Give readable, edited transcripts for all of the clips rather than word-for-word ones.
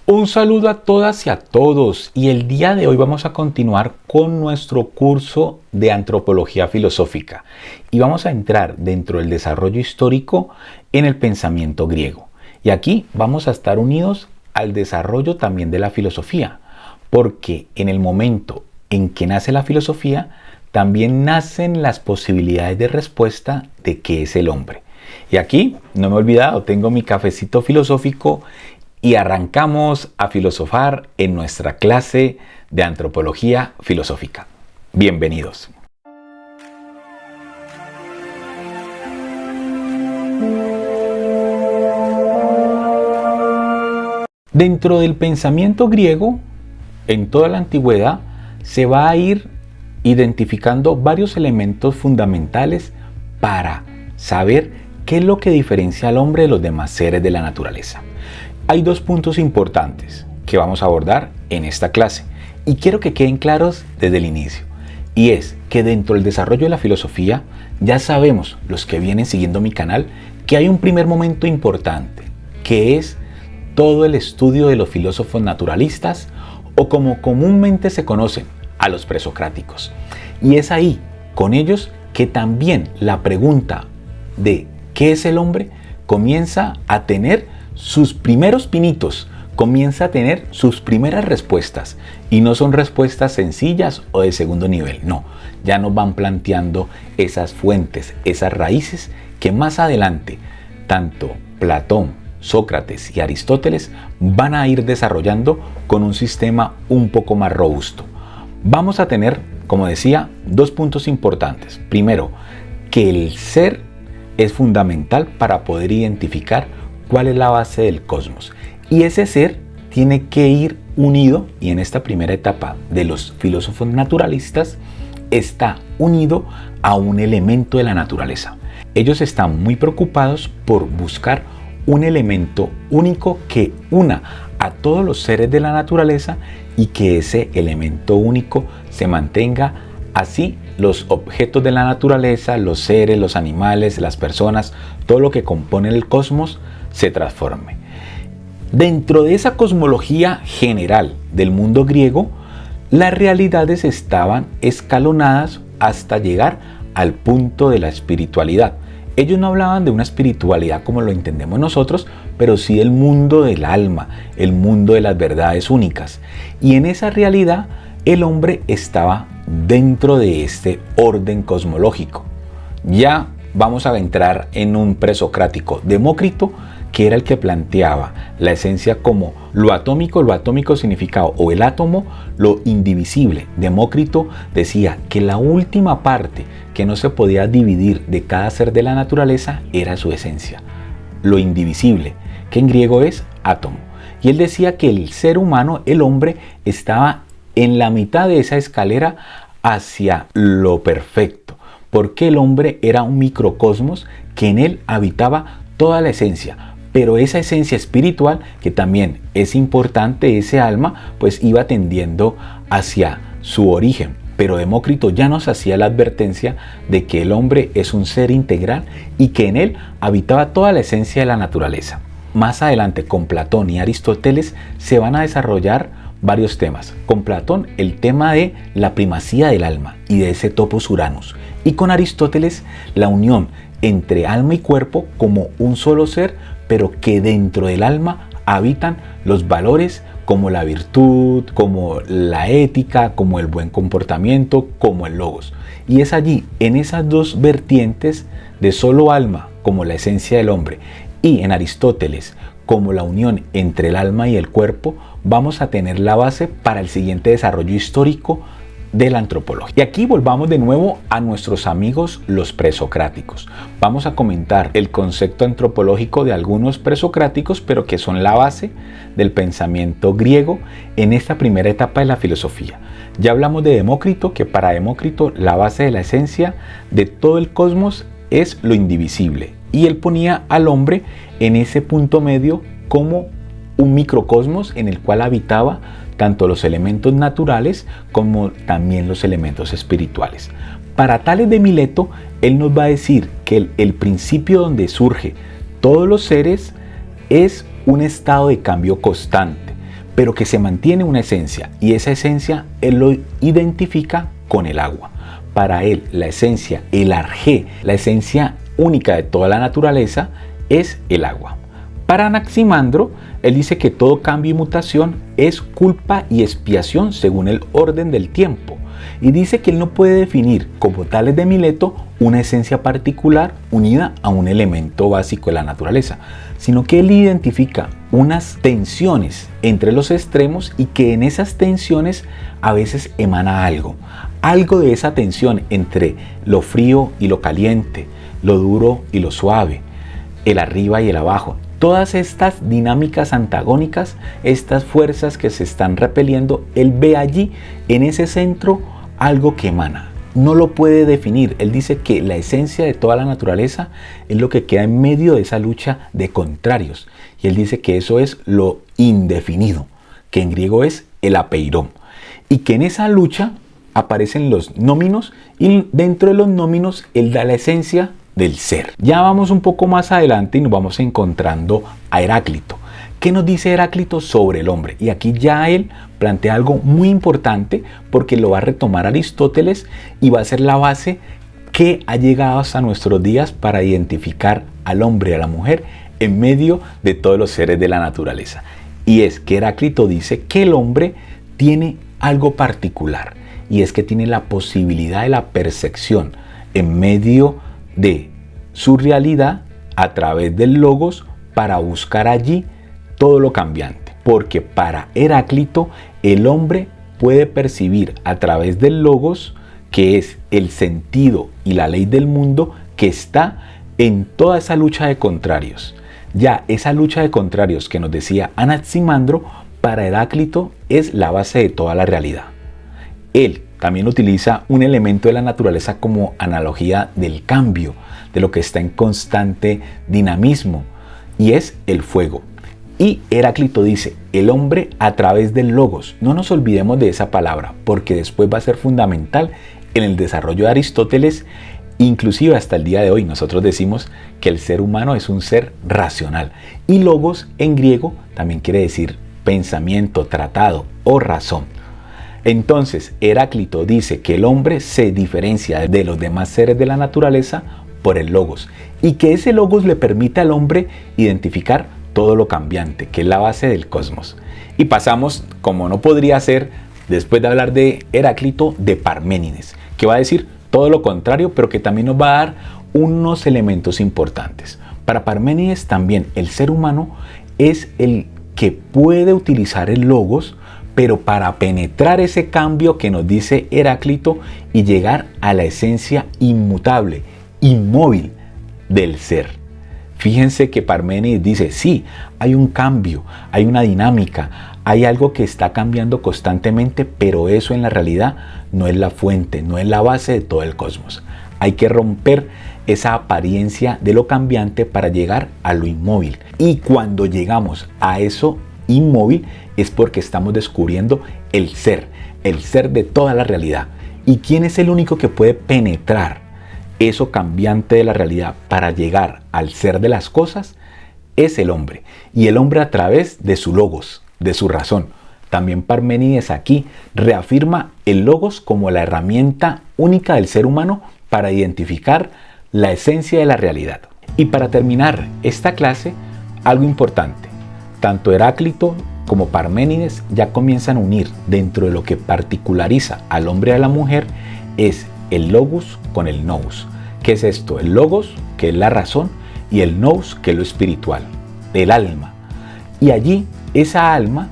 Un saludo a todas y a todos, y el día de hoy vamos a continuar con nuestro curso de antropología filosófica y vamos a entrar dentro del desarrollo histórico en el pensamiento griego. Y aquí vamos a estar unidos al desarrollo también de la filosofía, porque en el momento en que nace la filosofía, también nacen las posibilidades de respuesta de qué es el hombre. Y aquí, no me he olvidado, tengo mi cafecito filosófico y arrancamos a filosofar en nuestra clase de antropología filosófica. Bienvenidos. Dentro del pensamiento griego, en toda la antigüedad, se va a ir identificando varios elementos fundamentales para saber qué es lo que diferencia al hombre de los demás seres de la naturaleza. Hay dos puntos importantes que vamos a abordar en esta clase y quiero que queden claros desde el inicio. Y es que dentro del desarrollo de la filosofía ya sabemos, los que vienen siguiendo mi canal, que hay un primer momento importante, que es todo el estudio de los filósofos naturalistas o como comúnmente se conocen, a los presocráticos. Y es ahí, con ellos, que también la pregunta de ¿qué es el hombre? Comienza a tener sus primeros pinitos, comienza a tener sus primeras respuestas. Y no son respuestas sencillas o de segundo nivel, no. Ya nos van planteando esas fuentes, esas raíces que más adelante, tanto Platón, Sócrates y Aristóteles van a ir desarrollando con un sistema un poco más robusto. Vamos a tener, como decía, dos puntos importantes. Primero, que el ser es fundamental para poder identificar cuál es la base del cosmos. Y ese ser tiene que ir unido, y en esta primera etapa de los filósofos naturalistas, está unido a un elemento de la naturaleza. Ellos están muy preocupados por buscar un elemento único que una a todos los seres de la naturaleza y que ese elemento único se mantenga así. Los objetos de la naturaleza, los seres, los animales, las personas, todo lo que compone el cosmos se transforme. Dentro de esa cosmología general del mundo griego, las realidades estaban escalonadas hasta llegar al punto de la espiritualidad. Ellos no hablaban de una espiritualidad como lo entendemos nosotros, pero sí del mundo del alma, el mundo de las verdades únicas. Y en esa realidad, el hombre estaba dentro de este orden cosmológico. Ya vamos a entrar en un presocrático, Demócrito, que era el que planteaba la esencia como lo atómico significaba o el átomo, lo indivisible. Demócrito decía que la última parte que no se podía dividir de cada ser de la naturaleza era su esencia, lo indivisible, que en griego es átomo. Y él decía que el ser humano, el hombre, estaba en la mitad de esa escalera hacia lo perfecto, porque el hombre era un microcosmos que en él habitaba toda la esencia, pero esa esencia espiritual, que también es importante, ese alma, pues iba tendiendo hacia su origen. Pero Demócrito ya nos hacía la advertencia de que el hombre es un ser integral y que en él habitaba toda la esencia de la naturaleza. Más adelante, con Platón y Aristóteles, se van a desarrollar varios temas. Con Platón, el tema de la primacía del alma y de ese topos Uranus. Y con Aristóteles, la unión entre alma y cuerpo como un solo ser, pero que dentro del alma habitan los valores como la virtud, como la ética, como el buen comportamiento, como el logos. Y es allí, en esas dos vertientes de solo alma como la esencia del hombre y en Aristóteles como la unión entre el alma y el cuerpo, vamos a tener la base para el siguiente desarrollo histórico de la antropología. Y aquí volvamos de nuevo a nuestros amigos los presocráticos. Vamos a comentar el concepto antropológico de algunos presocráticos, pero que son la base del pensamiento griego en esta primera etapa de la filosofía. Ya hablamos de Demócrito, que para Demócrito la base de la esencia de todo el cosmos es lo indivisible. Y él ponía al hombre en ese punto medio como un microcosmos en el cual habitaba tanto los elementos naturales como también los elementos espirituales. Para Tales de Mileto, él nos va a decir que el principio donde surge todos los seres es un estado de cambio constante, pero que se mantiene una esencia, y esa esencia él lo identifica con el agua. Para él, la esencia, el arjé, la esencia única de toda la naturaleza es el agua. Para Anaximandro, él dice que todo cambio y mutación es culpa y expiación según el orden del tiempo. Y dice que él no puede definir, como Tales de Mileto, una esencia particular unida a un elemento básico de la naturaleza, sino que él identifica unas tensiones entre los extremos y que en esas tensiones a veces emana algo de esa tensión entre lo frío y lo caliente, lo duro y lo suave, el arriba y el abajo. Todas estas dinámicas antagónicas, estas fuerzas que se están repeliendo, él ve allí en ese centro algo que emana. No lo puede definir. Él dice que la esencia de toda la naturaleza es lo que queda en medio de esa lucha de contrarios. Y él dice que eso es lo indefinido, que en griego es el apeirón. Y que en esa lucha aparecen los nóminos y dentro de los nóminos él da la esencia del ser. Ya vamos un poco más adelante y nos vamos encontrando a Heráclito. ¿Qué nos dice Heráclito sobre el hombre? Y aquí ya él plantea algo muy importante porque lo va a retomar Aristóteles y va a ser la base que ha llegado hasta nuestros días para identificar al hombre y a la mujer en medio de todos los seres de la naturaleza. Y es que Heráclito dice que el hombre tiene algo particular y es que tiene la posibilidad de la percepción en medio de su realidad a través del logos para buscar allí todo lo cambiante, porque para Heráclito el hombre puede percibir a través del logos, que es el sentido y la ley del mundo que está en toda esa lucha de contrarios. Ya esa lucha de contrarios que nos decía Anaximandro, para Heráclito es la base de toda la realidad. Él también utiliza un elemento de la naturaleza como analogía del cambio, de lo que está en constante dinamismo, y es el fuego. Y Heráclito dice, el hombre a través del logos. No nos olvidemos de esa palabra, porque después va a ser fundamental en el desarrollo de Aristóteles. Inclusive hasta el día de hoy nosotros decimos que el ser humano es un ser racional. Y logos en griego también quiere decir pensamiento, tratado o razón. Entonces Heráclito dice que el hombre se diferencia de los demás seres de la naturaleza por el logos. Y que ese logos le permite al hombre identificar todo lo cambiante, que es la base del cosmos. Y pasamos, como no podría ser, después de hablar de Heráclito, de Parménides, que va a decir todo lo contrario, pero que también nos va a dar unos elementos importantes. Para Parménides también el ser humano es el que puede utilizar el logos, pero para penetrar ese cambio que nos dice Heráclito y llegar a la esencia inmutable, inmóvil del ser. Fíjense que Parménides dice, sí, hay un cambio, hay una dinámica, hay algo que está cambiando constantemente, pero eso en la realidad no es la fuente, no es la base de todo el cosmos. Hay que romper esa apariencia de lo cambiante para llegar a lo inmóvil. Y cuando llegamos a eso inmóvil es porque estamos descubriendo el ser de toda la realidad. ¿Y quién es el único que puede penetrar eso cambiante de la realidad para llegar al ser de las cosas? Es el hombre. Y el hombre a través de su logos, de su razón. También Parménides aquí reafirma el logos como la herramienta única del ser humano para identificar la esencia de la realidad. Y para terminar esta clase, algo importante. Tanto Heráclito como Parménides ya comienzan a unir dentro de lo que particulariza al hombre y a la mujer es el logos con el nous. ¿Qué es esto? El logos, que es la razón, y el nous, que es lo espiritual, el alma. Y allí esa alma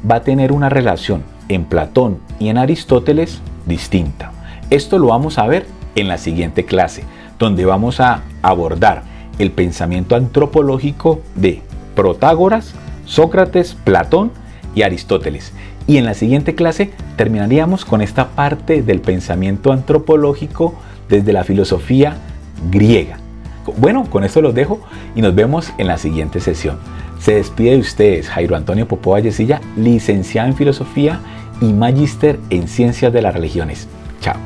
va a tener una relación en Platón y en Aristóteles distinta. Esto lo vamos a ver en la siguiente clase, donde vamos a abordar el pensamiento antropológico de Protágoras, Sócrates, Platón y Aristóteles. Y en la siguiente clase terminaríamos con esta parte del pensamiento antropológico desde la filosofía griega. Bueno, con esto los dejo y nos vemos en la siguiente sesión. Se despide de ustedes Jairo Antonio Popó Vallecilla, licenciado en Filosofía y magíster en Ciencias de las Religiones. Chao.